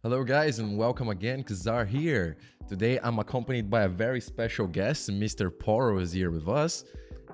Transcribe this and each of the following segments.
Hello guys and welcome again, Kazar here. Today I'm accompanied by a very special guest, Mr. Poro is here with us,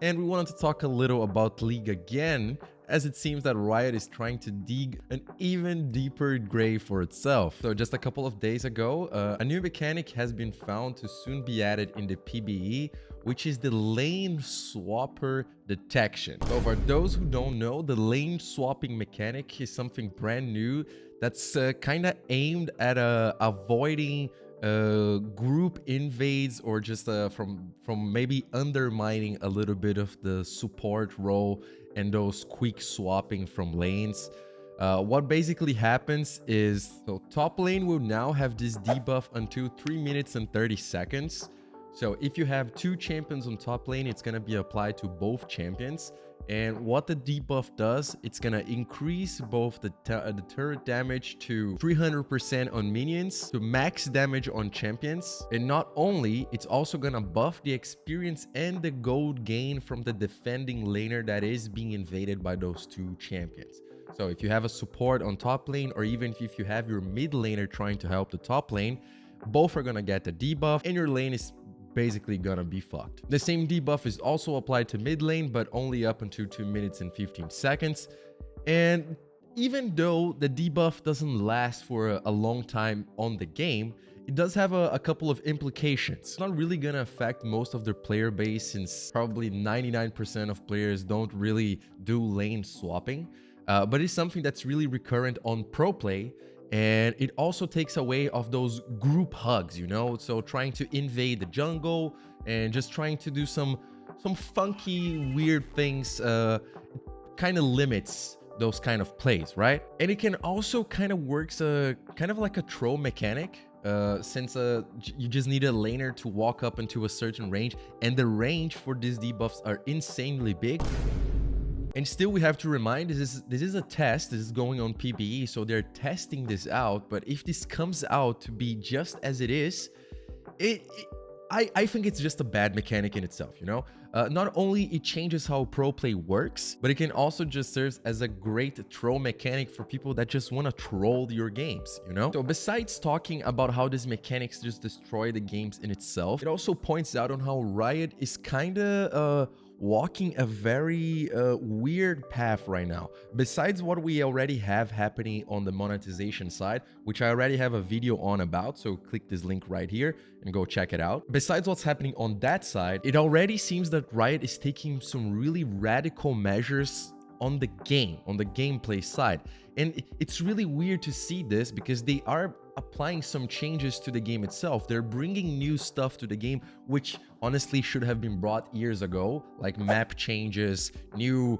and we wanted to talk a little about League again, as it seems that Riot is trying to dig an even deeper grave for itself. So just a couple of days ago, a new mechanic has been found to soon be added in the PBE, which is the lane swapper detection. So for those who don't know, the lane swapping mechanic is something brand new that's kind of aimed at avoiding group invades or just from maybe undermining a little bit of the support role and those quick swapping from lanes. What basically happens is, so top lane will now have this debuff until 3 minutes and 30 seconds. So if you have two champions on top lane, it's going to be applied to both champions. And what the debuff does, it's going to increase both the turret damage to 300% on minions, to max damage on champions. And not only, it's also going to buff the experience and the gold gain from the defending laner that is being invaded by those two champions. So if you have a support on top lane, or even if you have your mid laner trying to help the top lane, both are going to get the debuff and your lane is basically gonna be fucked. The same debuff is also applied to mid lane, but only up until 2 minutes and 15 seconds. And even though the debuff doesn't last for a long time on the game, it does have a couple of implications. It's not really gonna affect most of their player base, since probably 99% of players don't really do lane swapping, but it's something that's really recurrent on pro play. And it also takes away of those group hugs, you know, so trying to invade the jungle and just trying to do some funky weird things kind of limits those kind of plays, right? And it can also kind of works kind of like a troll mechanic, since you just need a laner to walk up into a certain range, and the range for these debuffs are insanely big. And still, we have to remind, this is a test. This is going on PBE, so they're testing this out. But if this comes out to be just as it is, I think it's just a bad mechanic in itself, you know? Not only it changes how pro play works, but it can also just serve as a great troll mechanic for people that just want to troll your games, you know? So besides talking about how these mechanics just destroy the games in itself, it also points out on how Riot is kind of walking a very weird path right now. Besides what we already have happening on the monetization side, which I already have a video on about, so click this link right here and go check it out. Besides what's happening on that side, it already seems that Riot is taking some really radical measures on the game, on the gameplay side. And it's really weird to see this, because they are applying some changes to the game itself. They're bringing new stuff to the game, which honestly should have been brought years ago, like map changes, new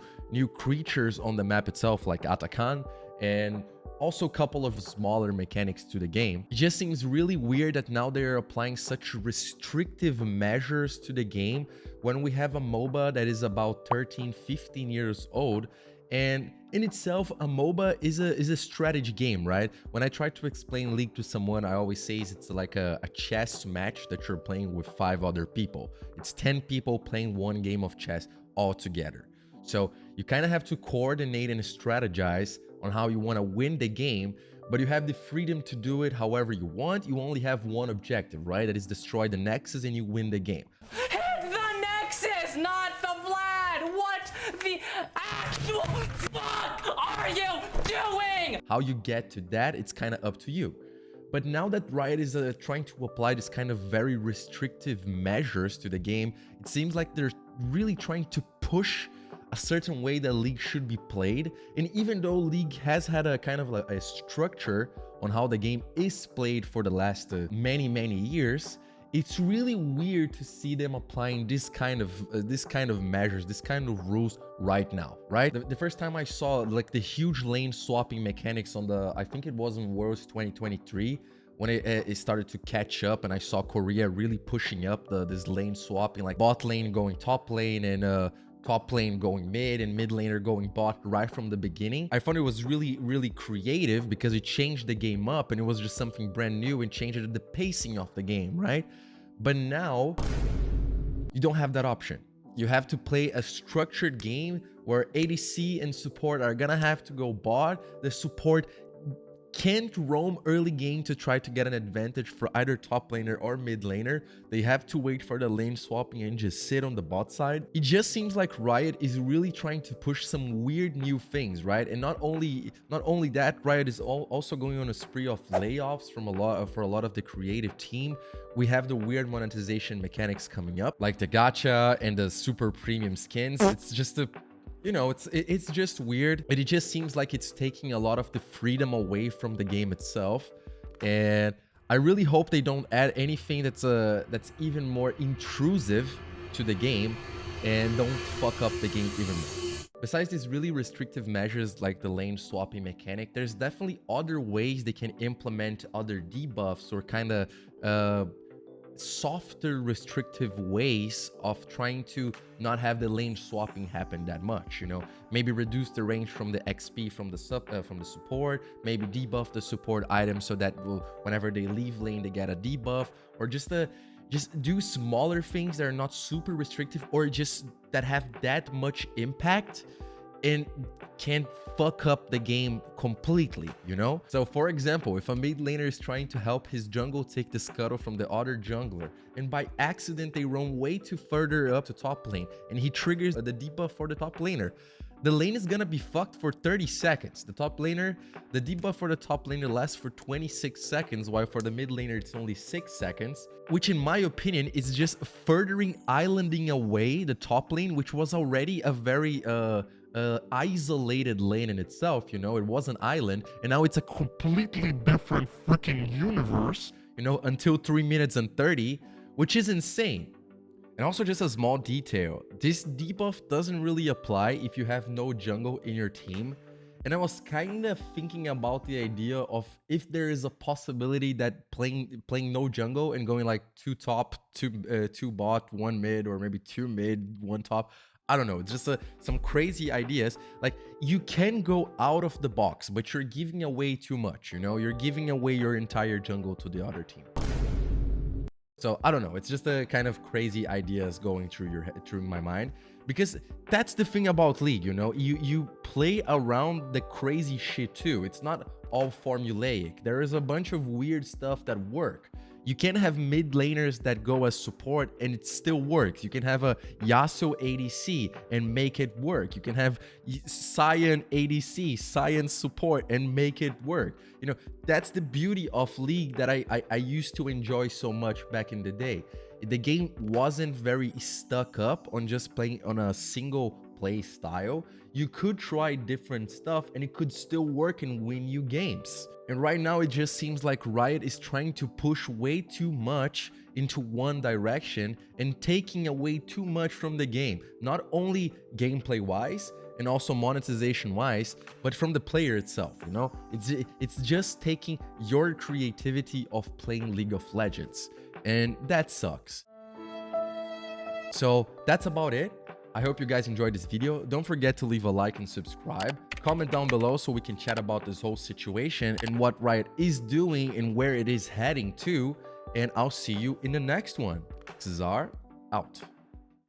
creatures on the map itself, like Atakan, and also a couple of smaller mechanics to the game. It just seems really weird that now they're applying such restrictive measures to the game when we have a MOBA that is about 13, 15 years old. And in itself, a MOBA is a strategy game, right? When I try to explain League to someone, I always say it's like a chess match that you're playing with 5 other people. It's 10 people playing one game of chess all together. So you kind of have to coordinate and strategize on how you want to win the game, but you have the freedom to do it however you want. You only have one objective, right? That is destroy the Nexus and you win the game. Hit the Nexus, not the Vlad! What the actual fuck are you doing? How you get to that, it's kind of up to you. But now that Riot is trying to apply this kind of very restrictive measures to the game, it seems like they're really trying to push a certain way that League should be played. And even though League has had a kind of like a structure on how the game is played for the last many years, it's really weird to see them applying this kind of measures, this kind of rules right now, right? The first time I saw like the huge lane swapping mechanics on the, I think it was in Worlds 2023, when it started to catch up, and I saw Korea really pushing up this lane swapping, like bot lane going top lane and top lane going mid and mid laner going bot right from the beginning. I found it was really creative, because it changed the game up and it was just something brand new and changed the pacing of the game, right? But now you don't have that option. You have to play a structured game where ADC and support are gonna have to go bot. The support can't roam early game to try to get an advantage for either top laner or mid laner. They have to wait for the lane swapping and just sit on the bot side. It just seems like Riot is really trying to push some weird new things, right? And not only that, Riot is also going on a spree of layoffs for a lot of the creative team. We have the weird monetization mechanics coming up, like the gacha and the super premium skins. It's just a, you know, it's just weird. But it just seems like it's taking a lot of the freedom away from the game itself. And I really hope they don't add anything that's even more intrusive to the game and don't fuck up the game even more. Besides these really restrictive measures like the lane swapping mechanic, there's definitely other ways they can implement other debuffs or kind of softer restrictive ways of trying to not have the lane swapping happen that much. You know, maybe reduce the range from the XP from the support, maybe debuff the support item so that whenever they leave lane they get a debuff, or just do smaller things that are not super restrictive or just that have that much impact and can't fuck up the game completely, you know? So for example, if a mid laner is trying to help his jungle take the scuttle from the other jungler, and by accident they roam way too further up to top lane, and he triggers the debuff for the top laner, the lane is gonna be fucked for 30 seconds. The debuff for the top laner lasts for 26 seconds, while for the mid laner it's only 6 seconds, which in my opinion is just furthering islanding away the top lane, which was already a very isolated lane in itself. You know, it was an island, and now it's a completely different freaking universe, you know, until 3 minutes and 30, which is insane. And also, just a small detail, this debuff doesn't really apply if you have no jungle in your team. And I was kind of thinking about the idea of if there is a possibility that playing no jungle and going like 2 top, 2 bot, 1 mid, or maybe 2 mid, 1 top. I don't know, just some crazy ideas. Like, you can go out of the box, but you're giving away too much, you know? You're giving away your entire jungle to the other team. So I don't know, it's just a kind of crazy ideas going through my mind, because that's the thing about League, you know? You play around the crazy shit too. It's not all formulaic. There is a bunch of weird stuff that work. You can have mid laners that go as support and it still works. You can have a Yasuo ADC and make it work. You can have Cyan ADC, Cyan support, and make it work. You know, that's the beauty of League that I used to enjoy so much back in the day. The game wasn't very stuck up on just playing on a single play style. You could try different stuff and it could still work and win you games. And right now it just seems like Riot is trying to push way too much into one direction and taking away too much from the game, not only gameplay wise and also monetization wise, but from the player itself. You know, it's just taking your creativity of playing League of Legends, and that sucks. So that's about it. I hope you guys enjoyed this video. Don't forget to leave a like and subscribe. Comment down below so we can chat about this whole situation and what Riot is doing and where it is heading to. And I'll see you in the next one. Cesar out.